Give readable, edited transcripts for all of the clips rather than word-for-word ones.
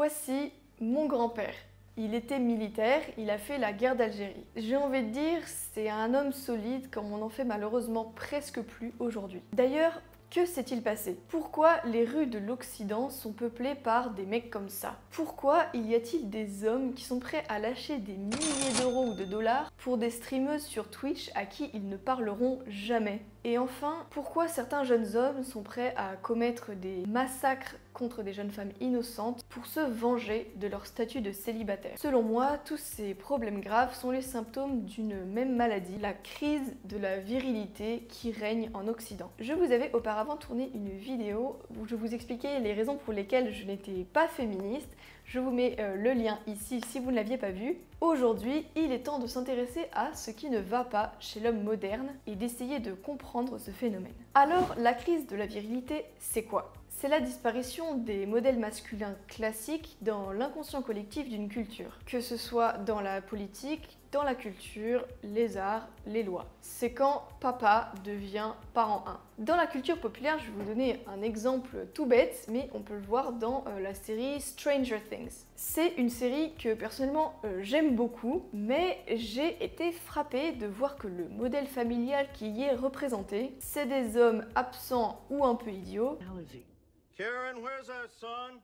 Voici mon grand-père. Il était militaire, il a fait la guerre d'Algérie. J'ai envie de dire, c'est un homme solide comme on en fait malheureusement presque plus aujourd'hui. D'ailleurs, que s'est-il passé? Pourquoi les rues de l'Occident sont peuplées par des mecs comme ça? Pourquoi y a-t-il des hommes qui sont prêts à lâcher des milliers d'euros ou de dollars pour des streameuses sur Twitch à qui ils ne parleront jamais? Et enfin, pourquoi certains jeunes hommes sont prêts à commettre des massacres contre des jeunes femmes innocentes pour se venger de leur statut de célibataire? Selon moi, tous ces problèmes graves sont les symptômes d'une même maladie, la crise de la virilité qui règne en Occident. Je vous avais auparavant tourné une vidéo où je vous expliquais les raisons pour lesquelles je n'étais pas féministe. Je vous mets le lien ici si vous ne l'aviez pas vu. Aujourd'hui, il est temps de s'intéresser à ce qui ne va pas chez l'homme moderne et d'essayer de comprendre ce phénomène. Alors, la crise de la virilité, c'est quoi? C'est la disparition des modèles masculins classiques dans l'inconscient collectif d'une culture, que ce soit dans la politique, dans la culture, les arts, les lois. C'est quand papa devient parent 1. Dans la culture populaire, je vais vous donner un exemple tout bête, mais on peut le voir dans la série Stranger Things. C'est une série que personnellement j'aime beaucoup, mais j'ai été frappée de voir que le modèle familial qui y est représenté, c'est des hommes absents ou un peu idiots. Karen, where's our son?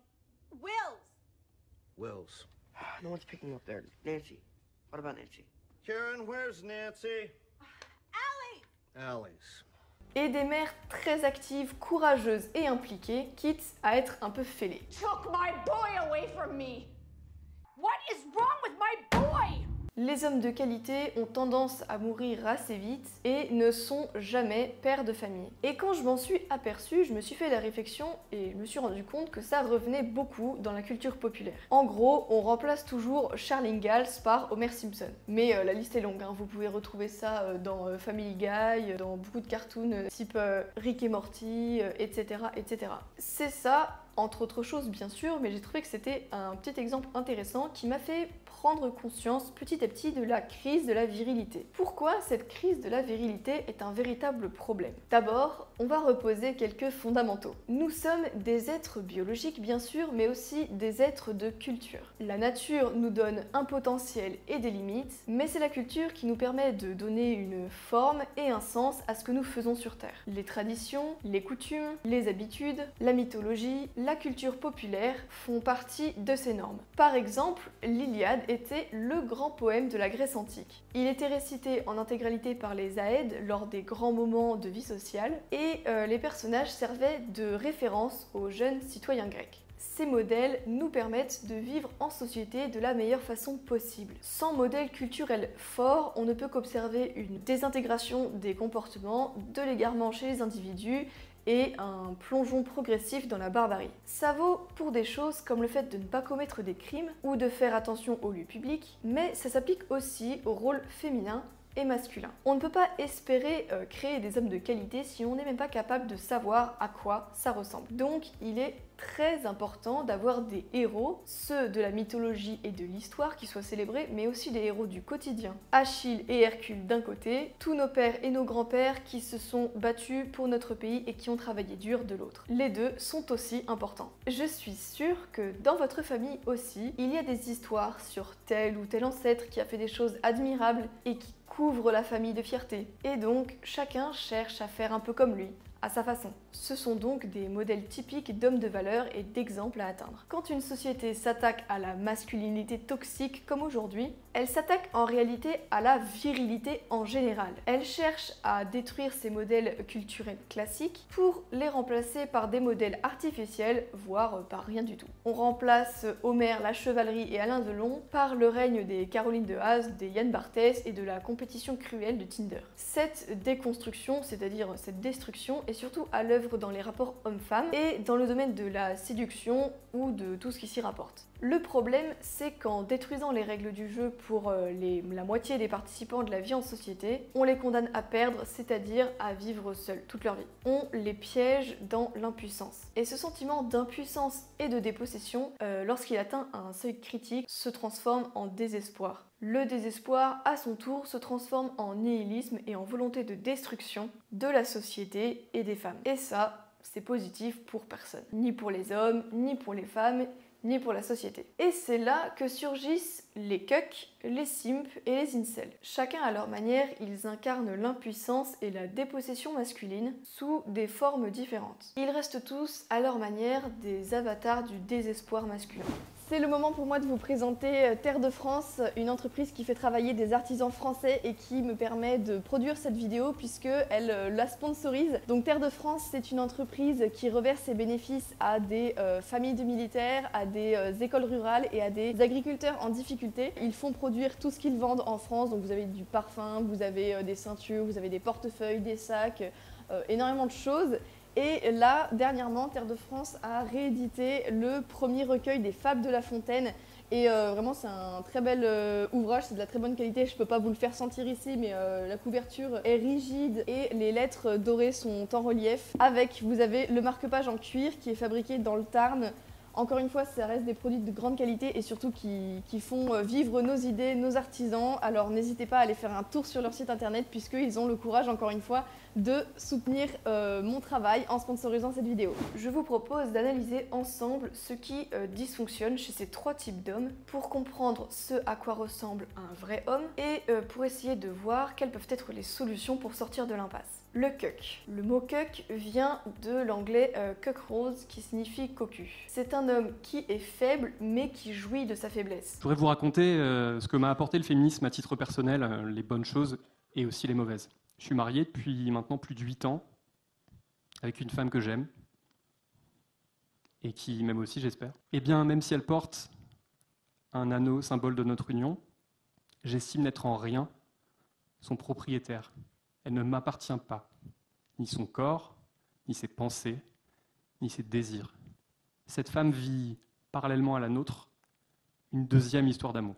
Will's. No one's picking up there. Nancy. What about Nancy? Karen, where's Nancy? Allie's. Et des mères très actives, courageuses et impliquées, quitte à être un peu fêlées. Took my boy away from me. What is wrong with my boy? Les hommes de qualité ont tendance à mourir assez vite et ne sont jamais pères de famille. Et quand je m'en suis aperçue, je me suis fait la réflexion et je me suis rendu compte que ça revenait beaucoup dans la culture populaire. En gros, on remplace toujours Charles Ingalls par Homer Simpson. Mais la liste est longue, hein. Vous pouvez retrouver ça dans Family Guy, dans beaucoup de cartoons type Rick et Morty, etc., etc. C'est ça, entre autres choses bien sûr, mais j'ai trouvé que c'était un petit exemple intéressant qui m'a fait prendre conscience petit à petit de la crise de la virilité. Pourquoi cette crise de la virilité est un véritable problème? D'abord, on va reposer quelques fondamentaux. Nous sommes des êtres biologiques bien sûr, mais aussi des êtres de culture. La nature nous donne un potentiel et des limites, mais c'est la culture qui nous permet de donner une forme et un sens à ce que nous faisons sur Terre. Les traditions, les coutumes, les habitudes, la mythologie, la culture populaire font partie de ces normes. Par exemple, l'Iliade était le grand poème de la Grèce antique. Il était récité en intégralité par les Aèdes lors des grands moments de vie sociale et les personnages servaient de référence aux jeunes citoyens grecs. Ces modèles nous permettent de vivre en société de la meilleure façon possible. Sans modèle culturel fort, on ne peut qu'observer une désintégration des comportements, de l'égarement chez les individus et un plongeon progressif dans la barbarie. Ça vaut pour des choses comme le fait de ne pas commettre des crimes ou de faire attention aux lieux publics, mais ça s'applique aussi au rôle féminin et masculin. On ne peut pas espérer créer des hommes de qualité si on n'est même pas capable de savoir à quoi ça ressemble. Donc il est très important d'avoir des héros, ceux de la mythologie et de l'histoire qui soient célébrés, mais aussi des héros du quotidien. Achille et Hercule d'un côté, tous nos pères et nos grands-pères qui se sont battus pour notre pays et qui ont travaillé dur de l'autre. Les deux sont aussi importants. Je suis sûre que dans votre famille aussi, il y a des histoires sur tel ou tel ancêtre qui a fait des choses admirables et qui couvre la famille de fierté. Et donc, chacun cherche à faire un peu comme lui, à sa façon. Ce sont donc des modèles typiques d'hommes de valeur et d'exemples à atteindre. Quand une société s'attaque à la masculinité toxique comme aujourd'hui, elle s'attaque en réalité à la virilité en général. Elle cherche à détruire ces modèles culturels classiques pour les remplacer par des modèles artificiels, voire par rien du tout. On remplace Homère, la chevalerie et Alain Delon par le règne des Caroline de Haas, des Yann Barthès et de la compétition cruelle de Tinder. Cette déconstruction, c'est-à-dire cette destruction, est surtout à l'œuvre dans les rapports hommes-femmes et dans le domaine de la séduction ou de tout ce qui s'y rapporte. Le problème, c'est qu'en détruisant les règles du jeu pour la moitié des participants de la vie en société, on les condamne à perdre, c'est-à-dire à vivre seuls toute leur vie. On les piège dans l'impuissance. Et ce sentiment d'impuissance et de dépossession, lorsqu'il atteint un seuil critique, se transforme en désespoir. Le désespoir, à son tour, se transforme en nihilisme et en volonté de destruction de la société et des femmes. Et ça, c'est positif pour personne. Ni pour les hommes, ni pour les femmes, ni pour la société. Et c'est là que surgissent les cucks, les simps et les incels. Chacun à leur manière, ils incarnent l'impuissance et la dépossession masculine sous des formes différentes. Ils restent tous à leur manière des avatars du désespoir masculin. C'est le moment pour moi de vous présenter Terre de France, une entreprise qui fait travailler des artisans français et qui me permet de produire cette vidéo puisque elle la sponsorise. Donc Terre de France, c'est une entreprise qui reverse ses bénéfices à des familles de militaires, à des écoles rurales et à des agriculteurs en difficulté. Ils font produire tout ce qu'ils vendent en France, donc vous avez du parfum, vous avez des ceintures, vous avez des portefeuilles, des sacs, énormément de choses. Et là, dernièrement, Terre de France a réédité le premier recueil des Fables de La Fontaine. Et vraiment, c'est un très bel ouvrage, c'est de la très bonne qualité. Je ne peux pas vous le faire sentir ici, mais la couverture est rigide et les lettres dorées sont en relief. Vous avez le marque-page en cuir qui est fabriqué dans le Tarn. Encore une fois, ça reste des produits de grande qualité et surtout qui font vivre nos idées, nos artisans. Alors n'hésitez pas à aller faire un tour sur leur site internet puisqu'ils ont le courage, encore une fois, de soutenir mon travail en sponsorisant cette vidéo. Je vous propose d'analyser ensemble ce qui dysfonctionne chez ces trois types d'hommes pour comprendre ce à quoi ressemble un vrai homme et pour essayer de voir quelles peuvent être les solutions pour sortir de l'impasse. Le cuck. Le mot cuck vient de l'anglais cuckrose qui signifie cocu. C'est un homme qui est faible mais qui jouit de sa faiblesse. Je voudrais vous raconter ce que m'a apporté le féminisme à titre personnel, les bonnes choses et aussi les mauvaises. Je suis marié depuis maintenant plus de 8 ans avec une femme que j'aime et qui m'aime aussi, j'espère. Et bien, même si elle porte un anneau symbole de notre union, j'estime n'être en rien son propriétaire. Elle ne m'appartient pas, ni son corps, ni ses pensées, ni ses désirs. Cette femme vit, parallèlement à la nôtre, une deuxième histoire d'amour.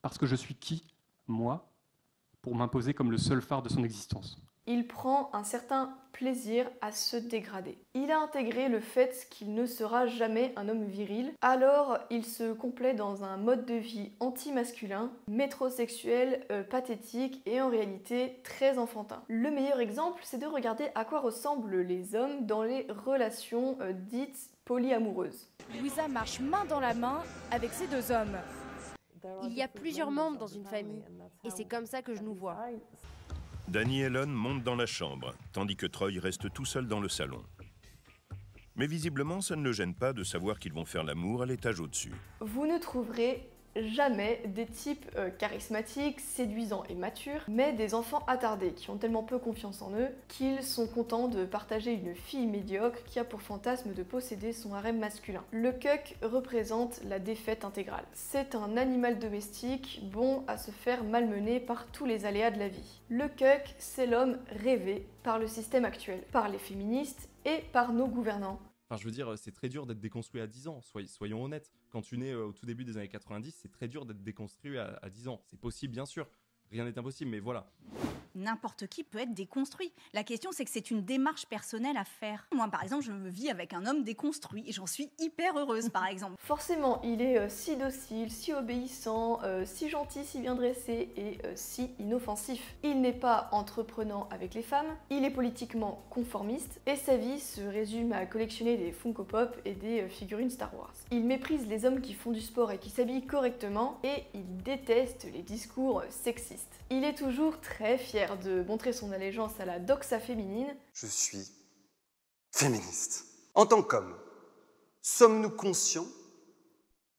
Parce que je suis qui, moi, pour m'imposer comme le seul phare de son existence. Il prend un certain plaisir à se dégrader. Il a intégré le fait qu'il ne sera jamais un homme viril, alors il se complaît dans un mode de vie anti-masculin, métrosexuel, pathétique et en réalité très enfantin. Le meilleur exemple, c'est de regarder à quoi ressemblent les hommes dans les relations dites polyamoureuses. Louisa marche main dans la main avec ces deux hommes. Il y a plusieurs membres dans une famille, et c'est comme ça que je nous vois. Danny et Ellen montent dans la chambre, tandis que Troy reste tout seul dans le salon. Mais visiblement, ça ne le gêne pas de savoir qu'ils vont faire l'amour à l'étage au-dessus. Vous ne trouverez jamais des types charismatiques, séduisants et matures, mais des enfants attardés qui ont tellement peu confiance en eux qu'ils sont contents de partager une fille médiocre qui a pour fantasme de posséder son harem masculin. Le cuck représente la défaite intégrale. C'est un animal domestique bon à se faire malmener par tous les aléas de la vie. Le cuck, c'est l'homme rêvé par le système actuel, par les féministes et par nos gouvernants. Enfin, je veux dire, c'est très dur d'être déconstruit à 10 ans, soyons honnêtes. Quand tu nais au tout début des années 90, c'est très dur d'être déconstruit à 10 ans. C'est possible, bien sûr. Rien n'est impossible, mais voilà. N'importe qui peut être déconstruit. La question, c'est que c'est une démarche personnelle à faire. Moi, par exemple, je vis avec un homme déconstruit et j'en suis hyper heureuse, par exemple. Forcément, il est si docile, si obéissant, si gentil, si bien dressé et si inoffensif. Il n'est pas entreprenant avec les femmes, il est politiquement conformiste et sa vie se résume à collectionner des Funko Pop et des figurines Star Wars. Il méprise les hommes qui font du sport et qui s'habillent correctement et il déteste les discours sexistes. Il est toujours très fier de montrer son allégeance à la doxa féminine. Je suis féministe. En tant qu'homme, sommes-nous conscients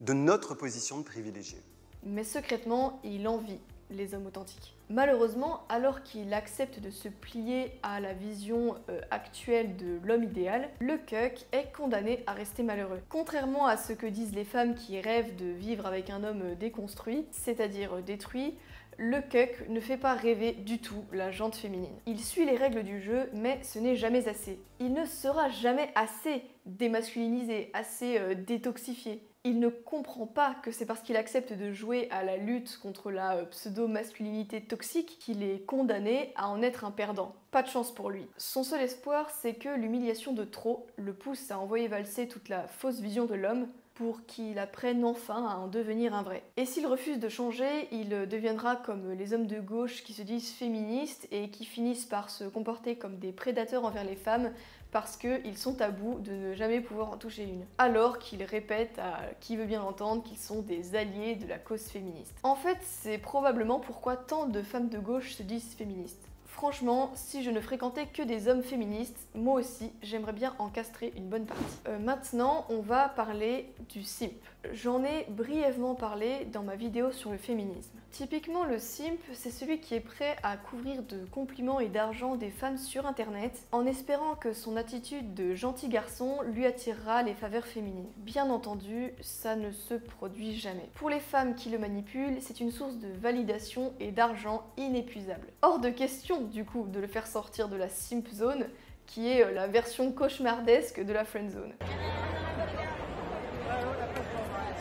de notre position de privilégié? Mais secrètement, il envie les hommes authentiques. Malheureusement, alors qu'il accepte de se plier à la vision actuelle de l'homme idéal, le cuck est condamné à rester malheureux. Contrairement à ce que disent les femmes qui rêvent de vivre avec un homme déconstruit, c'est-à-dire détruit, le cuck ne fait pas rêver du tout la jante féminine. Il suit les règles du jeu, mais ce n'est jamais assez. Il ne sera jamais assez démasculinisé, assez détoxifié. Il ne comprend pas que c'est parce qu'il accepte de jouer à la lutte contre la pseudo-masculinité toxique qu'il est condamné à en être un perdant. Pas de chance pour lui. Son seul espoir, c'est que l'humiliation de trop le pousse à envoyer valser toute la fausse vision de l'homme pour qu'il apprenne enfin à en devenir un vrai. Et s'il refuse de changer, il deviendra comme les hommes de gauche qui se disent féministes et qui finissent par se comporter comme des prédateurs envers les femmes parce qu'ils sont à bout de ne jamais pouvoir en toucher une, alors qu'ils répètent à qui veut bien l'entendre qu'ils sont des alliés de la cause féministe. En fait, c'est probablement pourquoi tant de femmes de gauche se disent féministes. Franchement, si je ne fréquentais que des hommes féministes, moi aussi, j'aimerais bien en castrer une bonne partie. Maintenant, on va parler du simp. J'en ai brièvement parlé dans ma vidéo sur le féminisme. Typiquement, le simp, c'est celui qui est prêt à couvrir de compliments et d'argent des femmes sur internet en espérant que son attitude de gentil garçon lui attirera les faveurs féminines. Bien entendu, ça ne se produit jamais. Pour les femmes qui le manipulent, c'est une source de validation et d'argent inépuisable. Hors de question, du coup, de le faire sortir de la simp zone, qui est la version cauchemardesque de la friend zone.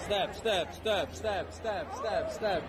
Step, step, step, step, step, step, step.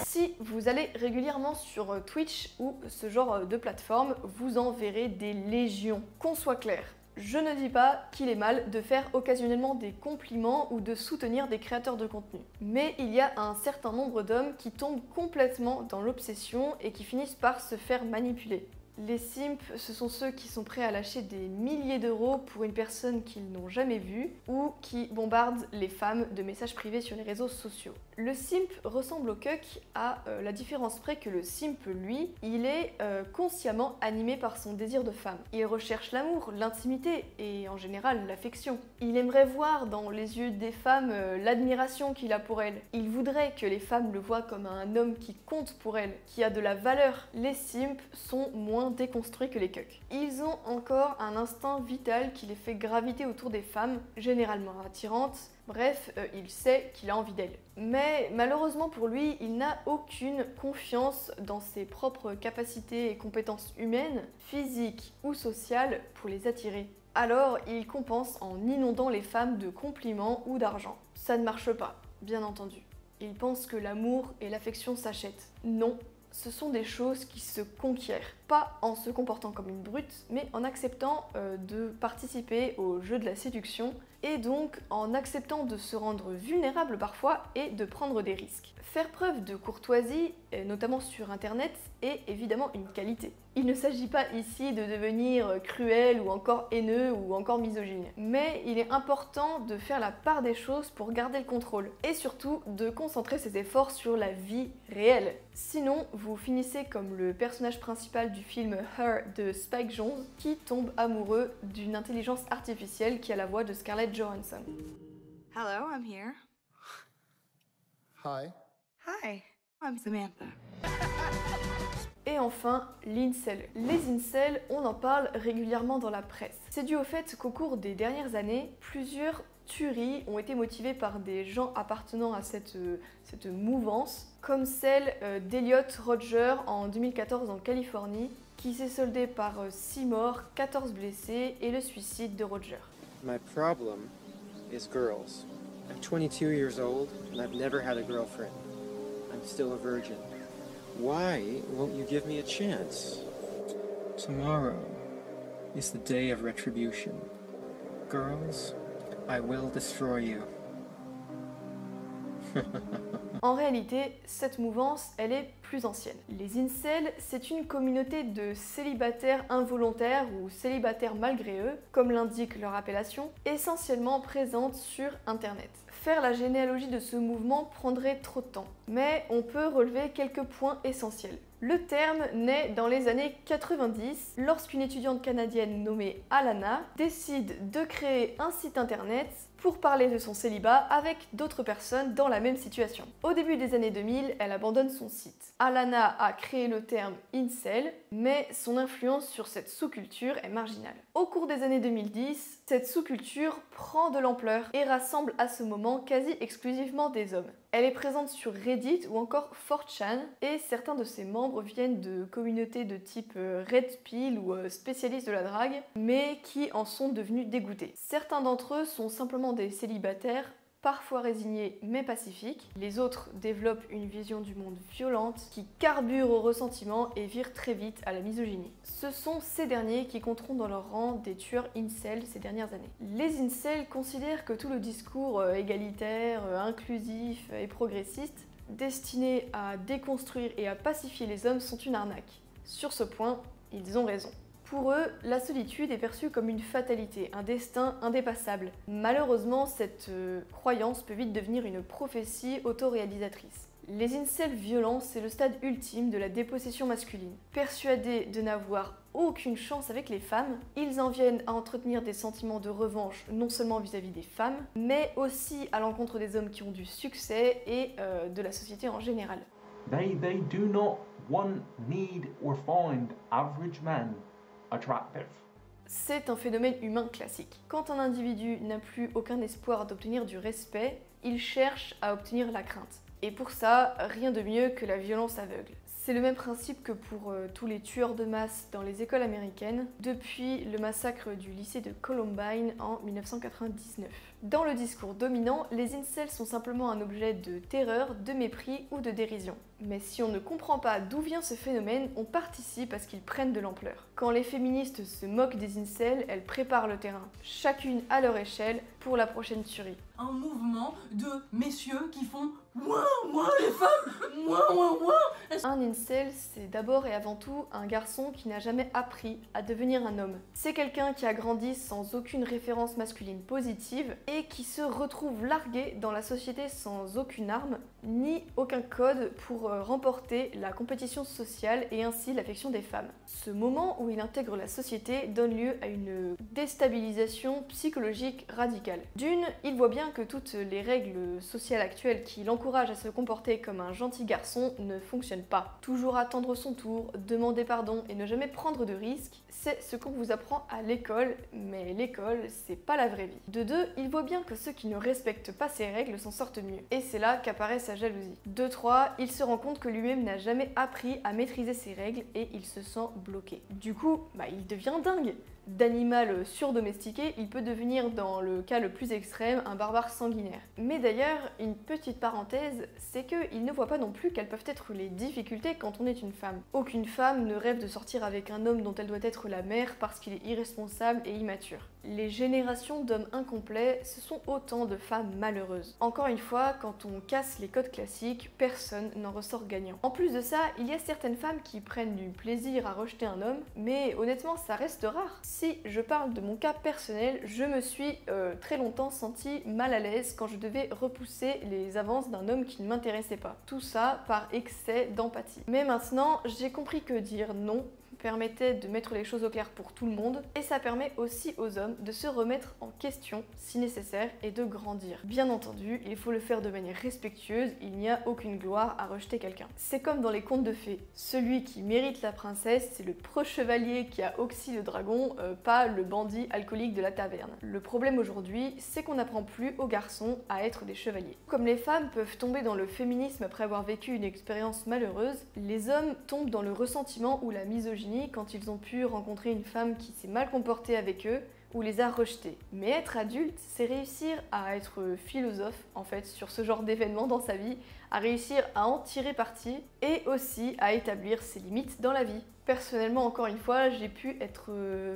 Si vous allez régulièrement sur Twitch ou ce genre de plateforme, vous en verrez des légions. Qu'on soit clair, je ne dis pas qu'il est mal de faire occasionnellement des compliments ou de soutenir des créateurs de contenu. Mais il y a un certain nombre d'hommes qui tombent complètement dans l'obsession et qui finissent par se faire manipuler. Les simps, ce sont ceux qui sont prêts à lâcher des milliers d'euros pour une personne qu'ils n'ont jamais vue ou qui bombardent les femmes de messages privés sur les réseaux sociaux. Le simp ressemble au cuck à la différence près que le simp, lui, il est consciemment animé par son désir de femme. Il recherche l'amour, l'intimité et en général l'affection. Il aimerait voir dans les yeux des femmes l'admiration qu'il a pour elles. Il voudrait que les femmes le voient comme un homme qui compte pour elles, qui a de la valeur. Les simps sont moins déconstruits que les cucks. Ils ont encore un instinct vital qui les fait graviter autour des femmes, généralement attirantes. Bref, il sait qu'il a envie d'elles. Mais malheureusement pour lui, il n'a aucune confiance dans ses propres capacités et compétences humaines, physiques ou sociales pour les attirer. Alors, il compense en inondant les femmes de compliments ou d'argent. Ça ne marche pas, bien entendu. Il pense que l'amour et l'affection s'achètent. Non, ce sont des choses qui se conquièrent. Pas en se comportant comme une brute, mais en acceptant de participer au jeu de la séduction et donc en acceptant de se rendre vulnérable parfois et de prendre des risques. Faire preuve de courtoisie, notamment sur internet, est évidemment une qualité. Il ne s'agit pas ici de devenir cruel ou encore haineux ou encore misogyne, mais il est important de faire la part des choses pour garder le contrôle et surtout de concentrer ses efforts sur la vie réelle. Sinon, vous finissez comme le personnage principal du film Her de Spike Jonze qui tombe amoureux d'une intelligence artificielle qui a la voix de Scarlett Johansson. Hello, I'm here. Hi. Hi, I'm Samantha. Et enfin, l'incel. Les incels, on en parle régulièrement dans la presse. C'est dû au fait qu'au cours des dernières années, plusieurs tueries ont été motivées par des gens appartenant à cette mouvance, comme celle d'Elliot Rodger en 2014 en Californie, qui s'est soldée par 6 morts, 14 blessés et le suicide de Rodger. My problem is girls. I'm 22 years old and I've never had a girlfriend. I'm still a virgin. Why won't you give me a chance? Tomorrow is the day of retribution. Girls, I will destroy you. En réalité, cette mouvance, elle est plus ancienne. Les incels, c'est une communauté de célibataires involontaires ou célibataires malgré eux, comme l'indique leur appellation, essentiellement présente sur Internet. Faire la généalogie de ce mouvement prendrait trop de temps, mais on peut relever quelques points essentiels. Le terme naît dans les années 90 lorsqu'une étudiante canadienne nommée Alana décide de créer un site internet pour parler de son célibat avec d'autres personnes dans la même situation. Au début des années 2000, elle abandonne son site. Alana a créé le terme incel, mais son influence sur cette sous-culture est marginale. Au cours des années 2010, cette sous-culture prend de l'ampleur et rassemble à ce moment quasi exclusivement des hommes. Elle est présente sur Reddit ou encore 4chan et certains de ses membres viennent de communautés de type Red Pill ou spécialistes de la drague, mais qui en sont devenus dégoûtés. Certains d'entre eux sont simplement des célibataires, parfois résignés mais pacifiques. Les autres développent une vision du monde violente qui carbure au ressentiment et vire très vite à la misogynie. Ce sont ces derniers qui compteront dans leur rang des tueurs incels ces dernières années. Les incels considèrent que tout le discours égalitaire, inclusif et progressiste destinés à déconstruire et à pacifier les hommes sont une arnaque. Sur ce point, ils ont raison. Pour eux, la solitude est perçue comme une fatalité, un destin indépassable. Malheureusement, cette croyance peut vite devenir une prophétie autoréalisatrice. Les incels violents, c'est le stade ultime de la dépossession masculine. Persuadés de n'avoir aucune chance avec les femmes, ils en viennent à entretenir des sentiments de revanche non seulement vis-à-vis des femmes, mais aussi à l'encontre des hommes qui ont du succès et de la société en général. They do not want, need or find average men attractive. C'est un phénomène humain classique. Quand un individu n'a plus aucun espoir d'obtenir du respect, il cherche à obtenir la crainte. Et pour ça, rien de mieux que la violence aveugle. C'est le même principe que pour tous les tueurs de masse dans les écoles américaines, depuis le massacre du lycée de Columbine en 1999. Dans le discours dominant, les incels sont simplement un objet de terreur, de mépris ou de dérision. Mais si on ne comprend pas d'où vient ce phénomène, on participe à ce qu'ils prennent de l'ampleur. Quand les féministes se moquent des incels, elles préparent le terrain, chacune à leur échelle, pour la prochaine tuerie. Un mouvement de messieurs qui font « Moi les femmes, moi ». Un incel, c'est d'abord et avant tout un garçon qui n'a jamais appris à devenir un homme. C'est quelqu'un qui a grandi sans aucune référence masculine positive et qui se retrouve largué dans la société sans aucune arme, ni aucun code pour remporter la compétition sociale et ainsi l'affection des femmes. Ce moment où il intègre la société donne lieu à une déstabilisation psychologique radicale. D'une, il voit bien que toutes les règles sociales actuelles qui l'encouragent à se comporter comme un gentil garçon ne fonctionnent pas. Toujours attendre son tour, demander pardon et ne jamais prendre de risques, c'est ce qu'on vous apprend à l'école, mais l'école, c'est pas la vraie vie. De deux, il voit bien que ceux qui ne respectent pas ces règles s'en sortent mieux. Et c'est là qu'apparaît sa jalousie. De trois, il se rend compte que lui-même n'a jamais appris à maîtriser ses règles et il se sent bloqué. Du coup, il devient dingue. D'animal surdomestiqué, il peut devenir, dans le cas le plus extrême, un barbare sanguinaire. Mais d'ailleurs, une petite parenthèse, c'est qu'il ne voit pas non plus quelles peuvent être les difficultés quand on est une femme. Aucune femme ne rêve de sortir avec un homme dont elle doit être la mère parce qu'il est irresponsable et immature. Les générations d'hommes incomplets, ce sont autant de femmes malheureuses. Encore une fois, quand on casse les codes classiques, personne n'en ressort gagnant. En plus de ça, il y a certaines femmes qui prennent du plaisir à rejeter un homme, mais honnêtement, ça reste rare. Si je parle de mon cas personnel, je me suis très longtemps sentie mal à l'aise quand je devais repousser les avances d'un homme qui ne m'intéressait pas. Tout ça par excès d'empathie. Mais maintenant, j'ai compris que dire non permettait de mettre les choses au clair pour tout le monde et ça permet aussi aux hommes de se remettre en question si nécessaire et de grandir. Bien entendu, il faut le faire de manière respectueuse, il n'y a aucune gloire à rejeter quelqu'un. C'est comme dans les contes de fées, celui qui mérite la princesse, c'est le pro-chevalier qui a oxy le dragon, pas le bandit alcoolique de la taverne. Le problème aujourd'hui, c'est qu'on n'apprend plus aux garçons à être des chevaliers. Comme les femmes peuvent tomber dans le féminisme après avoir vécu une expérience malheureuse, les hommes tombent dans le ressentiment ou la misogynie quand ils ont pu rencontrer une femme qui s'est mal comportée avec eux ou les a rejetés. Mais être adulte, c'est réussir à être philosophe en fait sur ce genre d'événements dans sa vie, à réussir à en tirer parti et aussi à établir ses limites dans la vie. Personnellement, encore une fois, j'ai pu être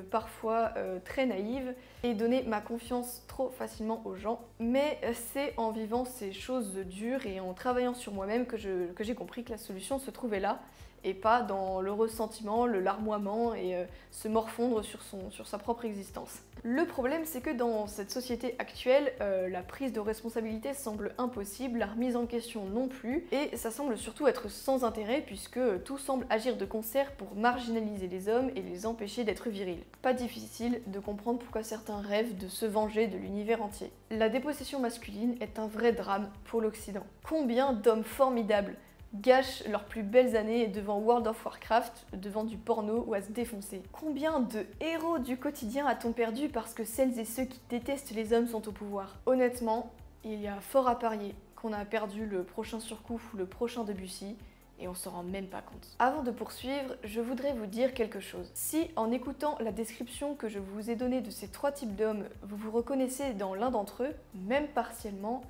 parfois très naïve et donner ma confiance trop facilement aux gens. Mais c'est en vivant ces choses dures et en travaillant sur moi-même que j'ai compris que la solution se trouvait là et pas dans le ressentiment, le larmoiement et se morfondre sur sa propre existence. Le problème, c'est que dans cette société actuelle, la prise de responsabilité semble impossible, la remise en question non plus, et ça semble surtout être sans intérêt puisque tout semble agir de concert pour marginaliser les hommes et les empêcher d'être virils. Pas difficile de comprendre pourquoi certains rêvent de se venger de l'univers entier. La dépossession masculine est un vrai drame pour l'Occident. Combien d'hommes formidables gâchent leurs plus belles années devant World of Warcraft, devant du porno ou à se défoncer. Combien de héros du quotidien a-t-on perdu parce que celles et ceux qui détestent les hommes sont au pouvoir? Honnêtement, il y a fort à parier qu'on a perdu le prochain Surcouf ou le prochain Debussy, et on s'en rend même pas compte. Avant de poursuivre, je voudrais vous dire quelque chose. Si, en écoutant la description que je vous ai donnée de ces trois types d'hommes, vous vous reconnaissez dans l'un d'entre eux, même partiellement,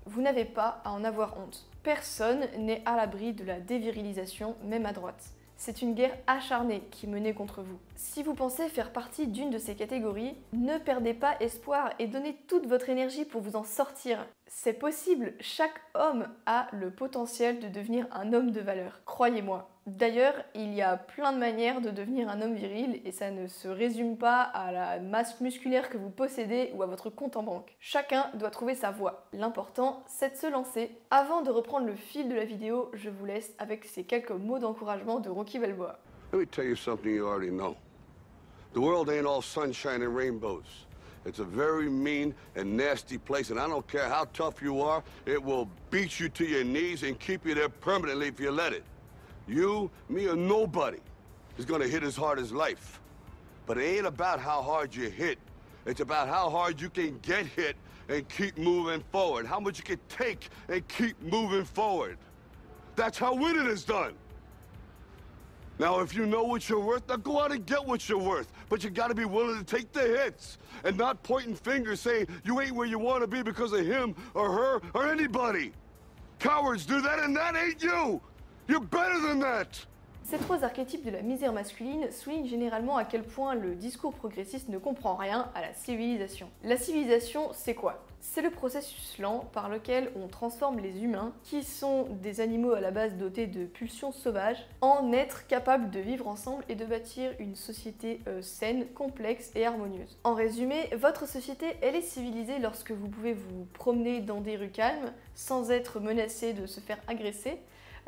vous n'avez pas à en avoir honte. Personne n'est à l'abri de la dévirilisation, même à droite. C'est une guerre acharnée qui est menée contre vous. Si vous pensez faire partie d'une de ces catégories, ne perdez pas espoir et donnez toute votre énergie pour vous en sortir. C'est possible, chaque homme a le potentiel de devenir un homme de valeur, croyez-moi. D'ailleurs, il y a plein de manières de devenir un homme viril et ça ne se résume pas à la masse musculaire que vous possédez ou à votre compte en banque. Chacun doit trouver sa voie. L'important, c'est de se lancer. Avant de reprendre le fil de la vidéo, je vous laisse avec ces quelques mots d'encouragement de Rocky Balboa. Let me tell you something you already know. The world ain't all sunshine and rainbows. It's a very mean and nasty place, and I don't care how tough you are, it will beat you to your knees and keep you there permanently if you let it. You, me, or nobody is gonna hit as hard as life. But it ain't about how hard you hit. It's about how hard you can get hit and keep moving forward. How much you can take and keep moving forward. That's how winning is done. Now, if you know what you're worth, now go out and get what you're worth. But you gotta be willing to take the hits and not pointing fingers saying you ain't where you wanna be because of him or her or anybody. Cowards do that and that ain't you. You're better than that. Ces trois archétypes de la misère masculine soulignent généralement à quel point le discours progressiste ne comprend rien à la civilisation. La civilisation, c'est quoi? C'est le processus lent par lequel on transforme les humains, qui sont des animaux à la base dotés de pulsions sauvages, en êtres capables de vivre ensemble et de bâtir une société saine, complexe et harmonieuse. En résumé, votre société, elle est civilisée lorsque vous pouvez vous promener dans des rues calmes, sans être menacé de se faire agresser,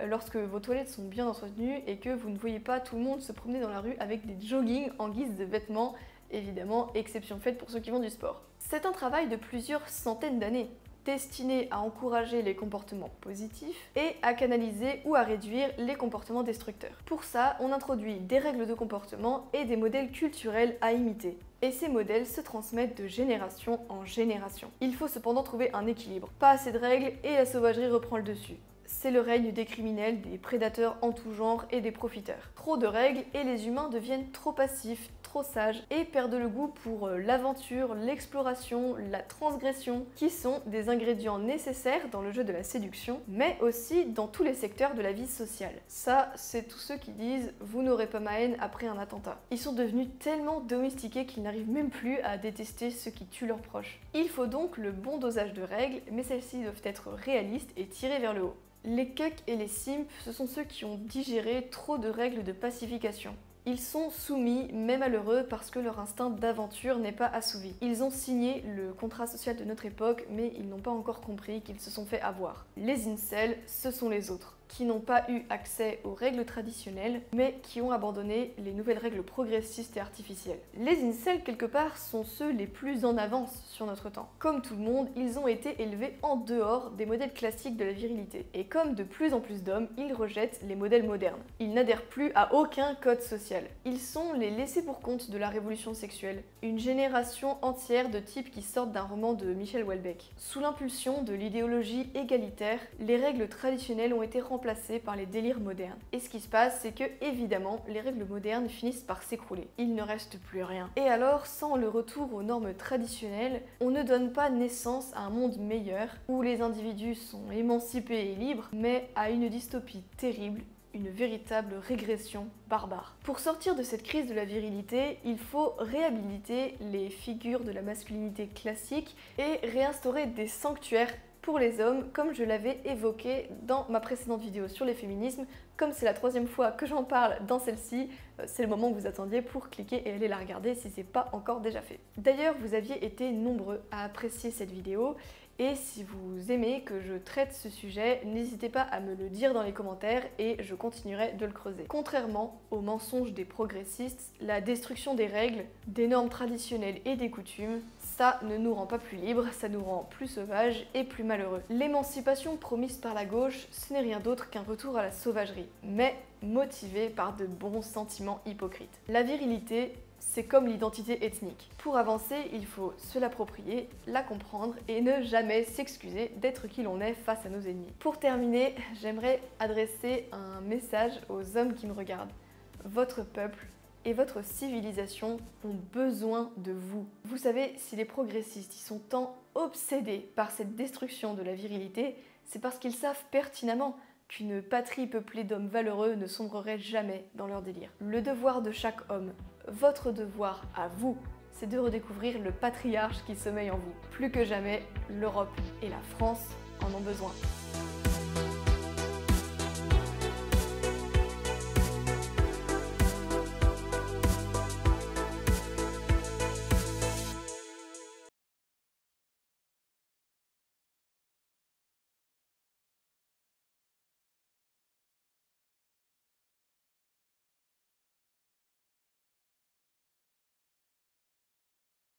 lorsque vos toilettes sont bien entretenues et que vous ne voyez pas tout le monde se promener dans la rue avec des joggings en guise de vêtements, évidemment, exception faite pour ceux qui font du sport. C'est un travail de plusieurs centaines d'années, destiné à encourager les comportements positifs et à canaliser ou à réduire les comportements destructeurs. Pour ça, on introduit des règles de comportement et des modèles culturels à imiter. Et ces modèles se transmettent de génération en génération. Il faut cependant trouver un équilibre. Pas assez de règles et la sauvagerie reprend le dessus. C'est le règne des criminels, des prédateurs en tout genre et des profiteurs. Trop de règles et les humains deviennent trop passifs, trop sages et perdent le goût pour l'aventure, l'exploration, la transgression, qui sont des ingrédients nécessaires dans le jeu de la séduction, mais aussi dans tous les secteurs de la vie sociale. Ça, c'est tous ceux qui disent « vous n'aurez pas ma haine après un attentat ». Ils sont devenus tellement domestiqués qu'ils n'arrivent même plus à détester ceux qui tuent leurs proches. Il faut donc le bon dosage de règles, mais celles-ci doivent être réalistes et tirées vers le haut. Les cucks et les simps, ce sont ceux qui ont digéré trop de règles de pacification. Ils sont soumis, même malheureux, parce que leur instinct d'aventure n'est pas assouvi. Ils ont signé le contrat social de notre époque, mais ils n'ont pas encore compris qu'ils se sont fait avoir. Les incels, ce sont les autres, qui n'ont pas eu accès aux règles traditionnelles, mais qui ont abandonné les nouvelles règles progressistes et artificielles. Les incels, quelque part, sont ceux les plus en avance sur notre temps. Comme tout le monde, ils ont été élevés en dehors des modèles classiques de la virilité. Et comme de plus en plus d'hommes, ils rejettent les modèles modernes. Ils n'adhèrent plus à aucun code social. Ils sont les laissés pour compte de la révolution sexuelle. Une génération entière de types qui sortent d'un roman de Michel Houellebecq. Sous l'impulsion de l'idéologie égalitaire, les règles traditionnelles ont été remplacées par les délires modernes. Et ce qui se passe, c'est que, évidemment, les règles modernes finissent par s'écrouler. Il ne reste plus rien. Et alors, sans le retour aux normes traditionnelles, on ne donne pas naissance à un monde meilleur, où les individus sont émancipés et libres, mais à une dystopie terrible, une véritable régression barbare. Pour sortir de cette crise de la virilité, il faut réhabiliter les figures de la masculinité classique et réinstaurer des sanctuaires pour les hommes, comme je l'avais évoqué dans ma précédente vidéo sur les féminismes. Comme c'est la troisième fois que j'en parle dans celle-ci, c'est le moment que vous attendiez pour cliquer et aller la regarder si c'est pas encore déjà fait. D'ailleurs, vous aviez été nombreux à apprécier cette vidéo, et si vous aimez que je traite ce sujet, n'hésitez pas à me le dire dans les commentaires et je continuerai de le creuser. Contrairement aux mensonges des progressistes, la destruction des règles, des normes traditionnelles et des coutumes, ça ne nous rend pas plus libres, ça nous rend plus sauvages et plus malheureux. L'émancipation promise par la gauche, ce n'est rien d'autre qu'un retour à la sauvagerie, mais motivé par de bons sentiments hypocrites. La virilité, c'est comme l'identité ethnique. Pour avancer, il faut se l'approprier, la comprendre et ne jamais s'excuser d'être qui l'on est face à nos ennemis. Pour terminer, j'aimerais adresser un message aux hommes qui me regardent. Votre peuple et votre civilisation ont besoin de vous. Vous savez, si les progressistes sont tant obsédés par cette destruction de la virilité, c'est parce qu'ils savent pertinemment qu'une patrie peuplée d'hommes valeureux ne sombrerait jamais dans leur délire. Le devoir de chaque homme, votre devoir à vous, c'est de redécouvrir le patriarche qui sommeille en vous. Plus que jamais, l'Europe et la France en ont besoin.